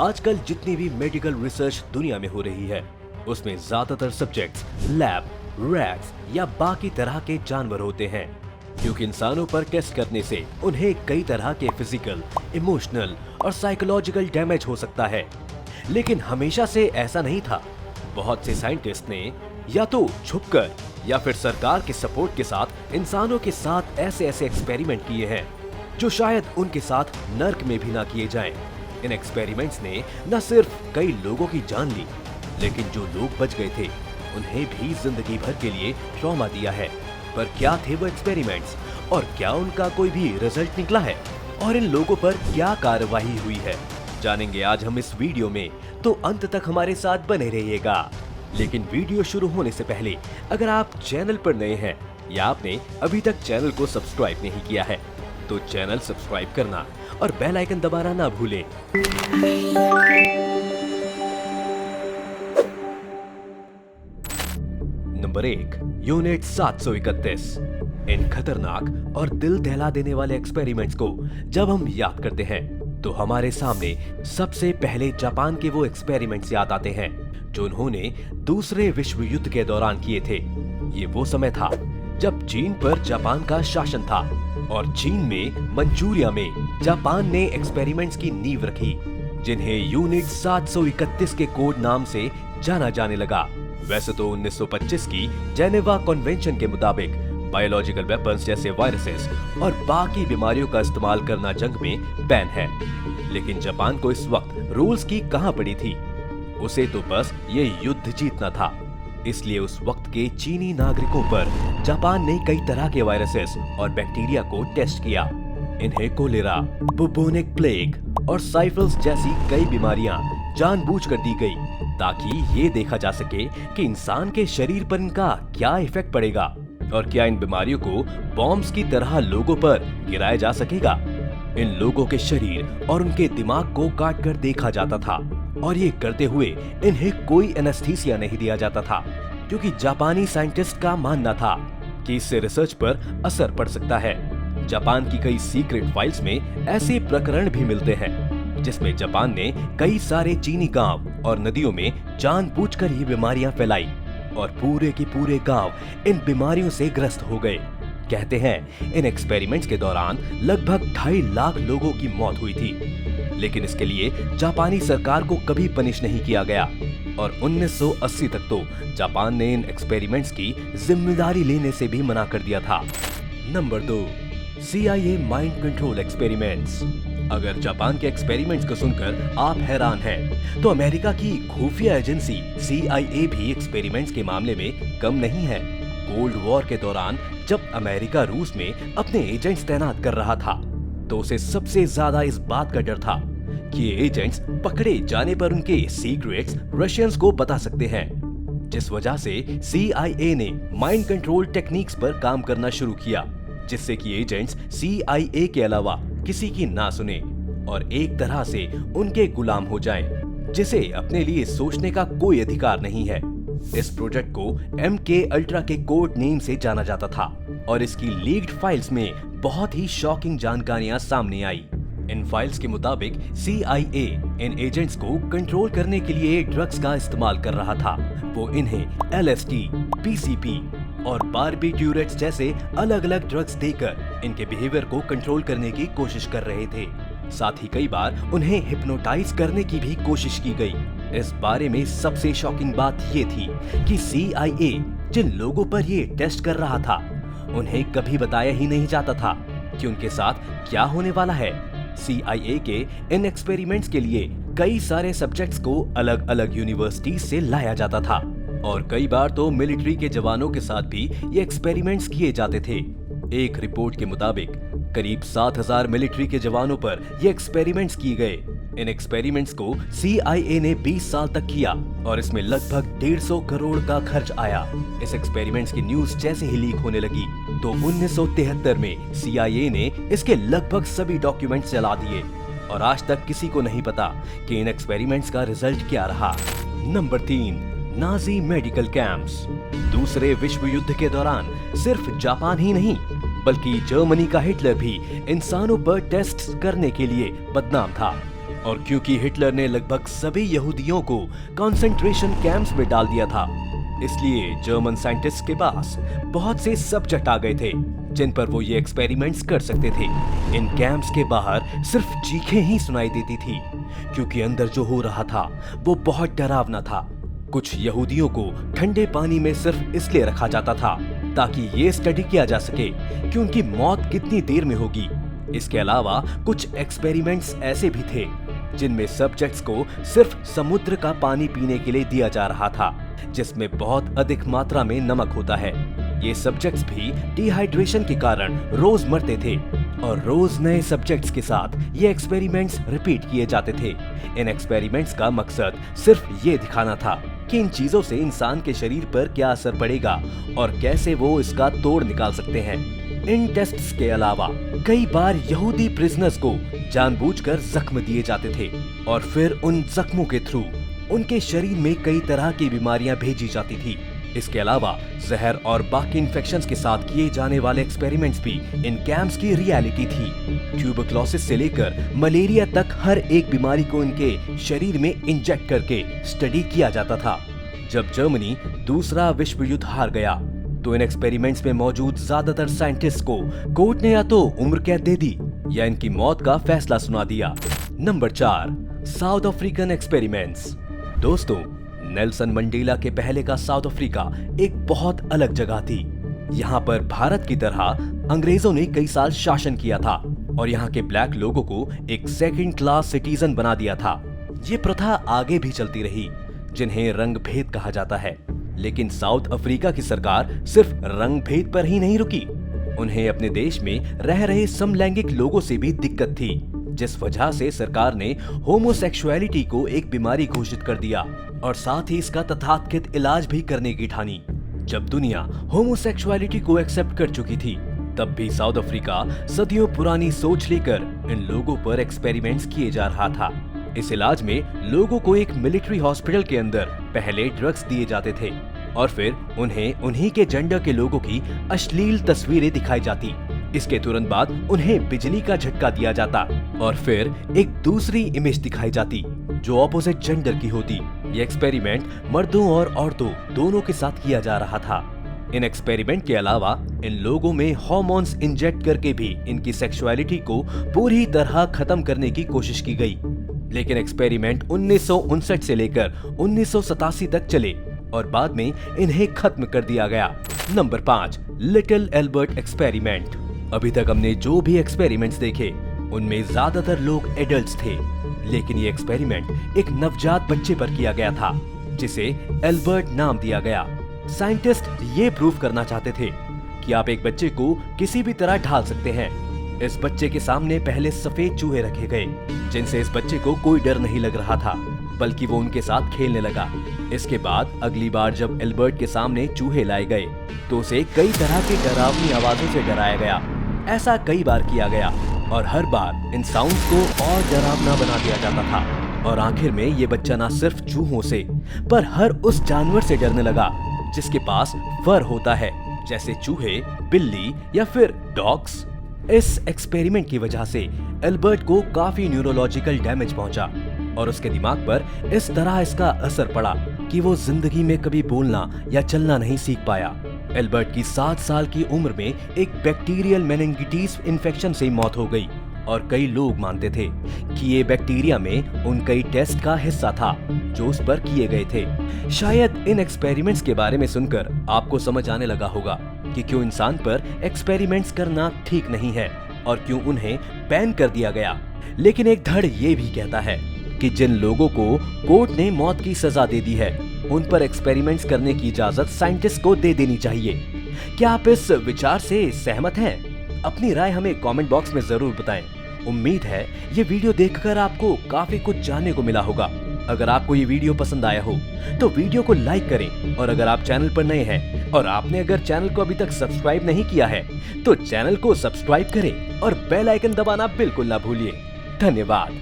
आजकल जितनी भी मेडिकल रिसर्च दुनिया में हो रही है उसमें ज्यादातर सब्जेक्ट्स लैब, रैट्स या बाकी तरह के जानवर होते हैं, क्योंकि इंसानों पर टेस्ट करने से उन्हें कई तरह के फिजिकल, इमोशनल और साइकोलॉजिकल डैमेज हो सकता है। लेकिन हमेशा से ऐसा नहीं था। बहुत से साइंटिस्ट ने या तो छुपकर या फिर सरकार के सपोर्ट के साथ इंसानों के साथ ऐसे एक्सपेरिमेंट किए हैं जो शायद उनके साथ नर्क में भी ना किए जाएं। इन एक्सपेरिमेंट्स ने न सिर्फ कई लोगों की जान ली, लेकिन जो लोग बच गए थे उन्हें भी जिंदगी भर के लिए ट्रॉमा दिया है। पर क्या थे वो एक्सपेरिमेंट्स और क्या उनका कोई भी रिजल्ट निकला है और इन लोगों पर क्या कार्रवाई हुई है, जानेंगे आज हम इस वीडियो में, तो अंत तक हमारे साथ बने रहिएगा। लेकिन वीडियो शुरू होने से पहले अगर आप चैनल पर नए हैं या आपने अभी तक चैनल को सब्सक्राइब नहीं किया है तो चैनल सब्सक्राइब करना और बेल आइकन दबाना ना भूलें। Number 1, unit 731। इन खतरनाक और दिल दहला देने वाले एक्सपेरिमेंट्स को जब हम याद करते हैं तो हमारे सामने सबसे पहले जापान के वो एक्सपेरिमेंट्स याद आते हैं जो उन्होंने दूसरे विश्व युद्ध के दौरान किए थे। ये वो समय था जब चीन पर जापान का शासन था और चीन में मंचूरिया में जापान ने एक्सपेरिमेंट्स की नींव रखी, जिन्हें यूनिट 731 के कोड नाम से जाना जाने लगा। वैसे तो 1925 की जेनेवा कन्वेंशन के मुताबिक बायोलॉजिकल वेपन्स जैसे वायरसेस और बाकी बीमारियों का इस्तेमाल करना जंग में बैन है, लेकिन जापान को इस वक्त रूल्स की कहां पड़ी थी। उसे तो बस ये युद्ध जीतना था। इसलिए उस वक्त के चीनी नागरिकों पर जापान ने कई तरह के वायरसेस और बैक्टीरिया को टेस्ट किया। इन्हें कोलेरा, बुबोनिक प्लेग और साइफल्स जैसी कई बीमारियां जानबूझकर दी गई ताकि ये देखा जा सके कि इंसान के शरीर पर इनका क्या इफेक्ट पड़ेगा और क्या इन बीमारियों को बॉम्ब्स की तरह लोगों पर गिराया जा सकेगा। इन लोगों के शरीर और उनके दिमाग को काट कर देखा जाता था और ये करते हुए इन्हें कोई एनेस्थीसिया नहीं दिया जाता था, क्योंकि जापानी साइंटिस्ट का मानना था कि इससे रिसर्च पर असर पड़ सकता है। जापान की कई सीक्रेट फाइल्स में ऐसे प्रकरण भी मिलते हैं जिसमें जापान ने कई सारे चीनी गांव और नदियों में जानबूझकर ये बीमारियां फैलाई और पूरे के पूरे गांव इन बीमारियों से ग्रस्त हो गए। कहते हैं इन एक्सपेरिमेंट्स के दौरान लगभग 2.5 लाख लोगों की मौत हुई थी, लेकिन इसके लिए जापानी सरकार को कभी पनिश नहीं किया गया और 1980 तक तो जापान ने इन एक्सपेरिमेंट्स की जिम्मेदारी लेने से भी मना कर दिया था। Number 2, CIA mind control experiments. अगर जापान के एक्सपेरिमेंट्स को सुनकर आप हैरान हैं, तो अमेरिका की खुफिया एजेंसी CIA भी एक्सपेरिमेंट्स के मामले में कम नहीं है। कोल्ड वॉर के दौरान जब अमेरिका रूस में अपने एजेंट्स तैनात कर रहा था तो उसे सबसे ज्यादा इस बात का डर था कि ये एजेंट्स पकड़े जाने पर उनके सीक्रेट्स रशियंस को बता सकते हैं, जिस वजह से CIA ने माइंड कंट्रोल टेक्निक्स पर काम करना शुरू किया, जिससे कि एजेंट्स CIA के अलावा किसी की ना सुने और एक तरह से उनके गुलाम हो जाएं, जिसे अपने लिए सोचने का कोई अधिकार नहीं है। इस प्रोजेक्ट को MK अल्ट्रा के कोड नेम से जाना जाता था और इसकी लीक्ड फाइल्स में बहुत ही शॉकिंग जानकारियां सामने आई। इन फाइल्स के मुताबिक CIA इन एजेंट्स को कंट्रोल करने के लिए ड्रग्स का इस्तेमाल कर रहा था। वो इन्हें LSD, PCP और बारबिट्यूरेट्स जैसे अलग अलग ड्रग्स देकर इनके बिहेवियर को कंट्रोल करने की कोशिश कर रहे थे। साथ ही कई बार उन्हें हिप्नोटाइज करने की भी कोशिश की गई। इस बारे में सबसे शॉकिंग बात ये थी कि CIA जिन लोगों पर ये टेस्ट कर रहा था उन्हें कभी बताया ही नहीं जाता था कि उनके साथ क्या होने वाला है। CIA के इन एक्सपेरिमेंट्स के लिए कई सारे सब्जेक्ट्स को अलग अलग यूनिवर्सिटीज से लाया जाता था और कई बार तो मिलिट्री के जवानों के साथ भी ये एक्सपेरिमेंट्स किए जाते थे। एक रिपोर्ट के मुताबिक करीब 7,000 मिलिट्री के जवानों पर ये एक्सपेरिमेंट्स किए गए। इन एक्सपेरिमेंट्स को CIA ने 20 साल तक किया और इसमें लगभग 150 करोड़ का खर्च आया। इस एक्सपेरिमेंट्स की न्यूज जैसे ही लीक होने लगी तो 1973 में CIA ने इसके लगभग सभी डॉक्यूमेंट्स जला दिए और आज तक किसी को नहीं पता कि इन एक्सपेरिमेंट्स का रिजल्ट क्या रहा। Number 3, Nazi medical camps. दूसरे विश्व युद्ध के दौरान सिर्फ जापान ही नहीं बल्कि जर्मनी का हिटलर भी इंसानों पर टेस्ट करने के लिए बदनाम था और क्योंकि हिटलर ने लगभग सभी यहूदियों को कंसंट्रेशन कैंप्स में डाल दिया था, इसलिए जर्मन साइंटिस्ट के पास बहुत से सब्जेक्ट आ गए थे जिन पर वो ये एक्सपेरिमेंट्स कर सकते थे। इन कैंप्स के बाहर सिर्फ चीखें ही सुनाई देती थी, क्योंकि अंदर जो हो रहा था वो बहुत डरावना था। कुछ यहूदियों को ठंडे पानी में सिर्फ इसलिए रखा जाता था ताकि ये स्टडी किया जा सके कि उनकी मौत कितनी देर में होगी। इसके अलावा कुछ एक्सपेरिमेंट्स ऐसे भी थे जिनमें सब्जेक्ट्स को सिर्फ समुद्र का पानी पीने के लिए दिया जा रहा था, जिसमें बहुत अधिक मात्रा में नमक होता है। ये सब्जेक्ट्स भी डिहाइड्रेशन के कारण रोज मरते थे और रोज नए सब्जेक्ट्स के साथ ये एक्सपेरिमेंट्स रिपीट किए जाते थे। इन एक्सपेरिमेंट्स का मकसद सिर्फ ये दिखाना था कि इन चीजों से इंसान के शरीर पर क्या असर पड़ेगा और कैसे वो इसका तोड़ निकाल सकते हैं। इन टेस्ट्स के अलावा कई बार यहूदी प्रिजनर्स को जानबूझकर जख्म दिए जाते थे और फिर उन जख्मों के थ्रू उनके शरीर में कई तरह की बीमारियां भेजी जाती थी। इसके अलावा जहर और बाकी इन्फेक्शंस के साथ किए जाने वाले एक्सपेरिमेंट्स भी इन कैंप्स की रियलिटी थी। ट्यूबरक्लोसिस से लेकर मलेरिया तक हर एक बीमारी को इनके शरीर में इंजेक्ट करके स्टडी किया जाता था। जब जर्मनी दूसरा विश्व युद्ध हार गया तो इन एक्सपेरिमेंट्स में मौजूद ज्यादातर साइंटिस्ट को कोर्ट ने या तो उम्र कैद दे दी या इनकी मौत का फैसला सुना दिया। Number 4, south African experiments. दोस्तों, नेल्सन मंडेला के पहले का साउथ अफ्रीका एक बहुत अलग जगह थी। यहाँ पर भारत की तरह अंग्रेजों ने कई साल शासन किया था और यहाँ के ब्लैक लोगों को एक सेकंड क्लास सिटीजन बना दिया था। ये प्रथा आगे भी चलती रही, जिन्हें रंग भेद कहा जाता है। लेकिन साउथ अफ्रीका की सरकार सिर्फ रंग भेद पर ही नहीं रुकी, उन्हें अपने देश में रह रहे समलैंगिक लोगों से भी दिक्कत थी, जिस वजह से सरकार ने होमोसेक्सुअलिटी को एक बीमारी घोषित कर दिया और साथ ही इसका तथाकथित इलाज भी करने की ठानी। जब दुनिया होमोसेक्सुअलिटी को एक्सेप्ट कर चुकी थी, तब भी साउथ अफ्रीका सदियों पुरानी सोच लेकर इन लोगों पर एक्सपेरिमेंट्स किए जा रहा था। इस इलाज में लोगों को एक मिलिट्री हॉस्पिटल के अंदर पहले ड्रग्स दिए जाते थे और फिर उन्हें उन्हीं के जेंडर के लोगों की अश्लील तस्वीरें दिखाई जाती। इसके तुरंत बाद उन्हें बिजली का झटका दिया जाता और फिर एक दूसरी इमेज दिखाई जाती जो ऑपोजिट जेंडर की होती। ये एक्सपेरिमेंट मर्दों और औरतों दोनों के साथ किया जा रहा था। इन एक्सपेरिमेंट के अलावा इन लोगों में हार्मोन्स इंजेक्ट करके भी इनकी सेक्सुअलिटी को पूरी तरह खत्म करने की कोशिश की गई। लेकिन एक्सपेरिमेंट 1959 से लेकर 1987 तक चले और बाद में इन्हें खत्म कर दिया गया। Number 5, little Albert experiment. अभी तक हमने जो भी एक्सपेरिमेंट्स देखे उनमें ज्यादातर लोग एडल्ट्स थे, लेकिन ये एक्सपेरिमेंट एक नवजात बच्चे पर किया गया था जिसे एल्बर्ट नाम दिया गया। साइंटिस्ट ये प्रूव करना चाहते थे कि आप एक बच्चे को किसी भी तरह ढाल सकते हैं। इस बच्चे के सामने पहले सफेद चूहे रखे गए जिनसे इस बच्चे को कोई डर नहीं लग रहा था, बल्कि वो उनके साथ खेलने लगा। इसके बाद अगली बार जब एल्बर्ट के सामने चूहे लाए गए तो उसे कई तरह की डरावनी आवाजों से डराया गया। ऐसा कई बार किया गया और हर बार इन साउंड्स को और डरावना बना दिया जाता था और आखिर में ये बच्चा न सिर्फ चूहों से पर हर उस जानवर से डरने लगा जिसके पास फर होता है, जैसे चूहे, बिल्ली या फिर डॉग्स। इस एक्सपेरिमेंट की वजह से एल्बर्ट को काफी न्यूरोलॉजिकल डैमेज पहुंचा और उसके दिमाग पर इस तरह इसका असर पड़ा कि वो जिंदगी में कभी बोलना या चलना नहीं सीख पाया। एल्बर्ट की 7 साल की उम्र में एक बैक्टीरियल मेनिंगिटिस इन्फेक्शन से मौत हो गई और कई लोग मानते थे कि ये बैक्टीरिया में उन कई टेस्ट का हिस्सा था जो उस पर किए गए थे। शायद इन एक्सपेरिमेंट्स के बारे में सुनकर आपको समझ आने लगा होगा कि क्यों इंसान पर एक्सपेरिमेंट्स करना ठीक नहीं है और क्यों उन्हें बैन कर दिया गया। लेकिन एक धड़ ये भी कहता है कि जिन लोगों को कोर्ट ने मौत की सजा दे दी है उन पर एक्सपेरिमेंट्स करने की इजाजत साइंटिस्ट को दे देनी चाहिए। क्या आप इस विचार से सहमत हैं? अपनी राय हमें कमेंट बॉक्स में जरूर बताएं। उम्मीद है ये वीडियो देखकर आपको काफी कुछ जानने को मिला होगा। अगर आपको ये वीडियो पसंद आया हो तो वीडियो को लाइक करें और अगर आप चैनल पर नए हैं और आपने अगर चैनल को अभी तक सब्सक्राइब नहीं किया है तो चैनल को सब्सक्राइब करें और बेल आइकन दबाना बिल्कुल ना भूलिए। धन्यवाद।